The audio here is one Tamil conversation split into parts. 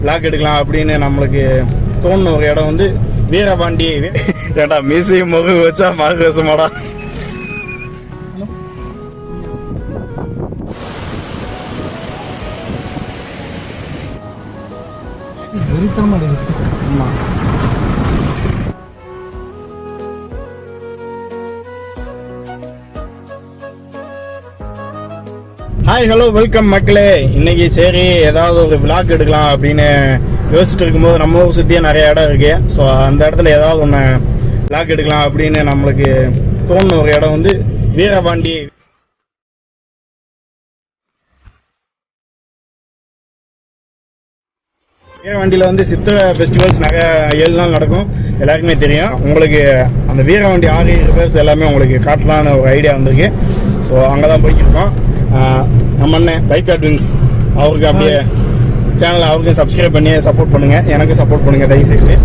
விளாக் எடுக்கலாம் அப்படின்னு நம்மளுக்கு தோணுன ஒரு இடம் வந்து வீரபாண்டி. ஏண்டா மீசையும் முக வச்சா மறு வசமாடா. ஆமா. ஹாய் ஹலோ வெல்கம் மக்களே. இன்னைக்கு சரி ஏதாவது ஒரு விளாக் எடுக்கலாம் அப்படின்னு யோசிச்சுட்டு இருக்கும்போது நம்ம ஊர் சுற்றியே நிறைய இடம் இருக்கு. ஸோ அந்த இடத்துல ஏதாவது ஒன்று விளாக் எடுக்கலாம் அப்படின்னு நம்மளுக்கு தோணுன ஒரு இடம் வந்து வீரபாண்டி. வீரபாண்டியில் வந்து சித்திரை ஃபெஸ்டிவல்ஸ் நிறைய 7 நாள் நடக்கும், எல்லாருக்குமே தெரியும். உங்களுக்கு அந்த வீரபாண்டி ஆரி ரிவர்ஸ் எல்லாமே உங்களுக்கு காட்டலான்னு ஒரு ஐடியா வந்திருக்கு. ஸோ அங்கே தான் போய்க்கிருக்கோம். நம்ம அண்ணன் பைக் அட்விங்ஸ் அவருக்கு அப்படியே சேனலை அவருக்கும் சப்ஸ்கிரைப் பண்ணி சப்போர்ட் பண்ணுங்கள், எனக்கும் சப்போர்ட் பண்ணுங்கள் தயவு செய்து.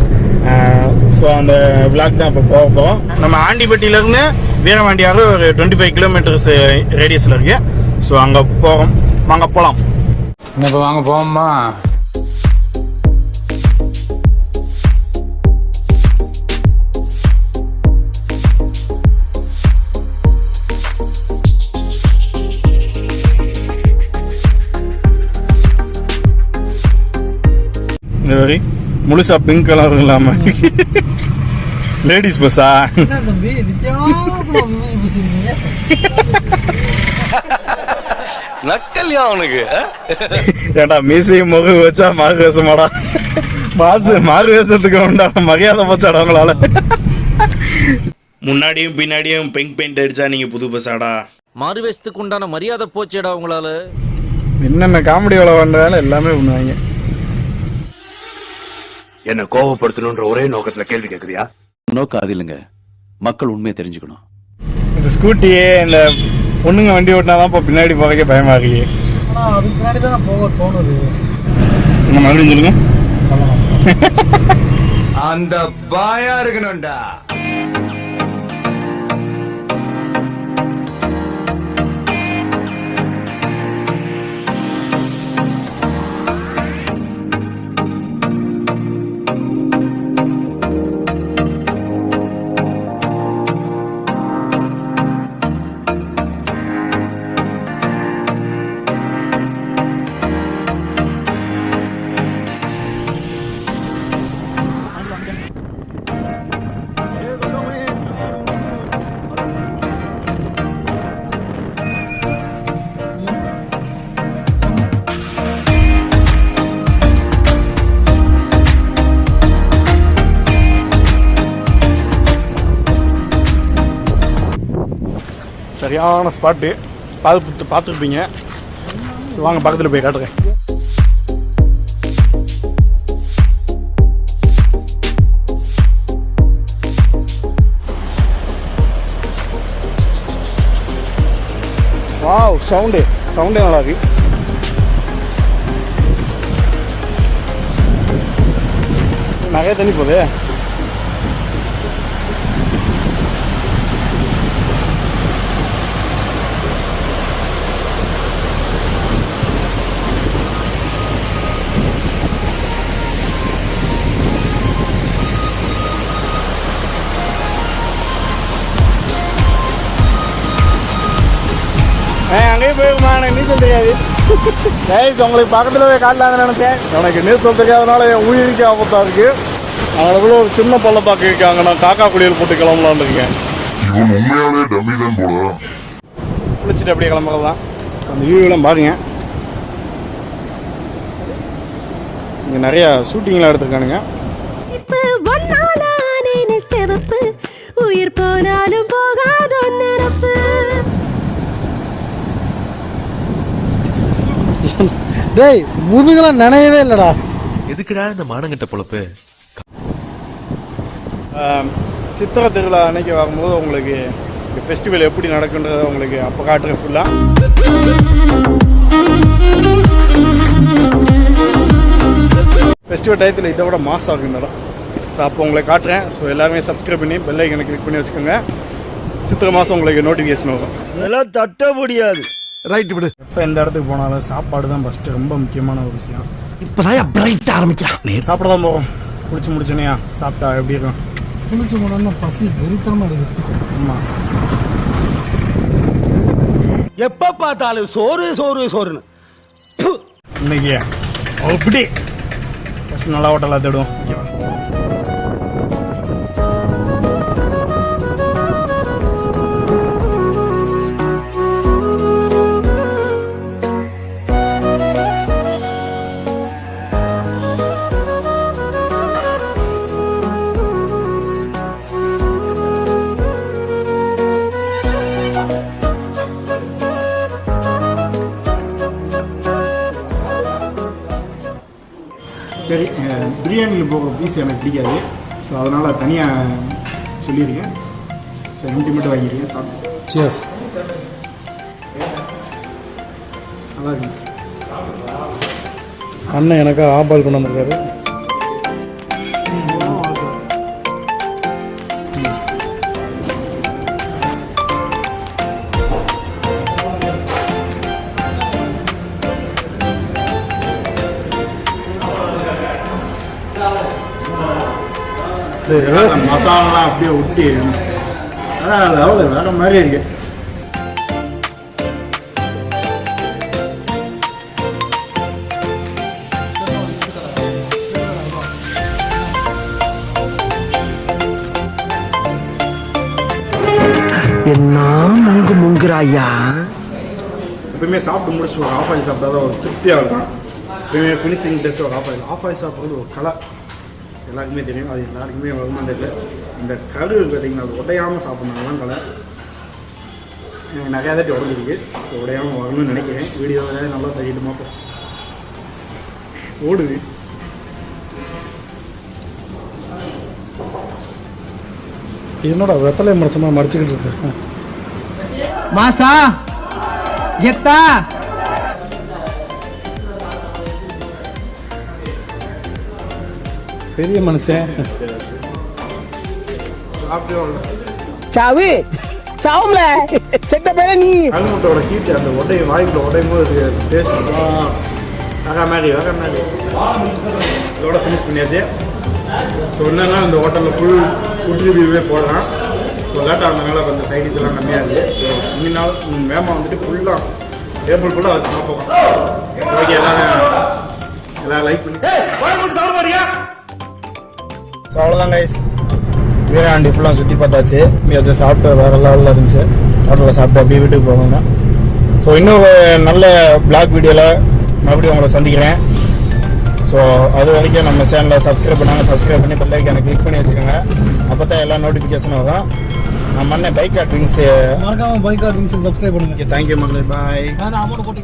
ஸோ அந்த விளாக் தான் இப்போ போக போவோம். நம்ம ஆண்டிப்பட்டியிலேருந்து வீரபாண்டியாக ஒரு 25 கிலோமீட்டர்ஸ் ரேடியஸில் இருக்கு. ஸோ அங்கே போகிறோம், வாங்க போகலாம். இப்போ வாங்க போவோம்மா. இந்த மாதிரி முழுசா பிங்க் கலர் இல்லாம லேடிஸ் பஸ்ஸா? நக்கல்யா அவனுக்கு. ஏண்டா மீசையும் முக வச்சா மாறு வேஷமாடா. மாறு வேஷத்துக்கு உண்டா மரியாதை போச்சாடா உங்களால? முன்னாடியும் பின்னாடியும் பிங்க் பெயிண்ட் அடிச்சா நீங்க புது பஸ்ஸாடா? மாறு வேஷத்துக்கு உண்டான மரியாதை போச்சேடா உங்களால. என்னென்ன காமெடி வேலை பண்றாலும் எல்லாமே பண்ணுவாங்க. என்ன கோபப்படுத்தணும்ன்ற ஒரே நோக்கத்துல கேள்வி கேட்குறியா? நோக்கம் அது இல்லைங்க, மக்கள் உண்மையை தெரிஞ்சுக்கணும். இந்த ஸ்கூட்டியே இந்த பொண்ணுங்க வண்டி ஓட்டினாதான் இப்போ பின்னாடி போறதுக்கே பயமா இருக்கு. அதுக்கு பின்னாடி தான் போக தோணுது. மறுபடியும் சொல்லுங்க. அந்த பாயா இருக்கணும்டா. சரியான ஸ்பாட்டு பார்த்துருப்பீங்க. வாங்க பக்கத்தில் போய் காட்டுறேன். வாவ், சவுண்டே நல்லா இருக்கு. நிறைய தண்ணி போகுது. அங்கேயும் போயிருமா, எனக்கு நீச்சல் தெரியாது. உங்களுக்கு பக்கத்தில் போய் காட்டலான்னு நினைச்சேன். எனக்கு நீச்சல் தெரியாதனால என் உயிருக்கு ஆபத்தாக இருக்கு. அதனால கூட ஒரு சின்ன பள்ளப்பாக்கு இருக்காங்க, நான் காக்கா குளியல் போட்டு கிளம்பலான்னு இருக்கேன். குளிச்சுட்டு அப்படியே கிளம்புறதான். அந்த வியூலாம் பாருங்க. இங்கே நிறையா ஷூட்டிங்லாம் எடுத்துருக்கானுங்க. உயிர் போனாலும் போகாத நிரப்பு. டேய் முதுகெல்லாம் நினையவே இல்லடா. எதுக்குடா இந்த மானங்கட்ட பொழப்பு? சித்திரை திருவிழா அன்னைக்கு வரும்போது உங்களுக்கு ஃபெஸ்டிவல் எப்படி நடக்குன்றதை உங்களுக்கு அப்போ காட்டுறேன் ஃபுல்லாக. ஃபெஸ்டிவல் டயத்தில் இதை விட மாஸ் ஆகும் இடம். ஸோ அப்போ உங்களை காட்டுறேன். ஸோ எல்லாருமே சப்ஸ்கிரைப் பண்ணி பெல் ஐக்கனை கிளிக் பண்ணி வச்சுக்கோங்க. சித்திரை மாதம் உங்களுக்கு நோட்டிஃபிகேஷன் வரும். இதெல்லாம் தட்ட முடியாது. ரைட்டு விடு. எப்போ எந்த இடத்துக்கு போனாலும் சாப்பாடு தான் ஃபஸ்ட்டு ரொம்ப முக்கியமான ஒரு விஷயம். இப்பதான் பிரைட் ஆரம்பிக்கிறான். சாப்பிட தான் போவோம். குளிச்சு முடிச்சோனையா சாப்பிட்டா எப்படி இருக்கும்? குளிச்சு போனோம்னா பசி வெறித்தனமா இருக்குது. ஆமாம், எப்ப பார்த்தாலும் சோறு சோறு சோறுன்னு. இன்னைக்கு அப்படி ஃபஸ்ட் நல்லா ஹோட்டலாக தேடுவோம். சரி, பிரியாணியில் போகிற பீஸ் எனக்கு பிடிக்காது. ஸோ அதனால் தனியாக சொல்லியிருக்கேன். ஸோ மட்டும் வாங்கியிருக்கேன். சாப்பிட்டு சியர்ஸ். நல்லா இருக்கு. அண்ணன் எனக்கு ஆபால் கொண்டு வந்திருக்காரு. மசாலாலாம் அப்படியே ஒட்டி அதான் அவ்வளோ வேற மாதிரி இருக்கு. என்ன முங்குறாயா? எப்பயுமே சாப்பிட்டு முடிச்சு ஒரு ஆஃப் ஆயில் சாப்பிட்டா தான் ஒரு திருப்தியாக இருக்கும். எப்பயுமே ஃபினிஷிங் டேஸ்ட் ஒரு ஆஃப் ஆயில் சாப்பிட்றது ஒரு கலை. எல்லாருக்குமே தெரியும், அது எல்லாருக்குமே வருமானது. இந்த கரு பார்த்தீங்கன்னா அது உடையாமல் சாப்பிட்னாலாம் கலை. எனக்கு நிறையா தாட்டி உடஞ்சிருக்கு. உடையாமல் வரணும்னு நினைக்கிறேன். வீடியோவில் நல்லா தெரியுமா ஓடுது. என்னோட வெத்தலை மறைச்சமா மறைச்சிக்கிட்டு இருக்கு. மாசா எத்தா பெரிய மனுஷன். சாவு சாவும்ல செத்த பேர நீ. கல்முட்டோட ஹீட் அந்த வாய்க்குள்ள உடையும் போது டேஸ்ட் வேற மாதிரி இதோட ஃபினிஷ் பண்ணியாச்சு. ஸோ என்னன்னா இந்த ஹோட்டலில் ஃபுட் ரிவ்யூவே போடலாம். ஸோ லேட்டாக இருந்தனால அந்த சைடிஸ் எல்லாம் கம்மியாக இருக்குது. ஸோ இன்னினாலும் வேமா வந்துட்டு ஃபுல்லாக டேபிள் ஃபுல்லாக வச்சு சாப்பிடுவோம். ஓகே, எல்லாம் லைக் பண்ணி ஸோ அவ்வளோதான் கைஸ். வீராண்டி ஃபுல்லாக சுற்றி பார்த்தாச்சு. அதை சாப்பிட்டு வேறு லெவலில் இருந்துச்சு. ஹோட்டலில் சாப்பிட்டு அப்படியே வீட்டுக்கு போவாங்க. ஸோ இன்னும் நல்ல பிளாக் வீடியோவில் மறுபடியும் உங்களை சந்திக்கிறேன். ஸோ அது வரைக்கும் நம்ம சேனலை சப்ஸ்கிரைப் பண்ணி பெல் ஐக்கானை கிளிக் பண்ணி வச்சுக்கோங்க. அப்போ தான் எல்லா நோட்டிஃபிகேஷனும் வரும். நம்ம பைக் ட்ரிங்க்ஸ் மறக்காம பைக் ட்ரிங்க்ஸ் சப்ஸ்கிரைப் பண்ணுங்க. தேங்க்யூ மக்களே, பாய். நான் அமௌண்ட் போட்டு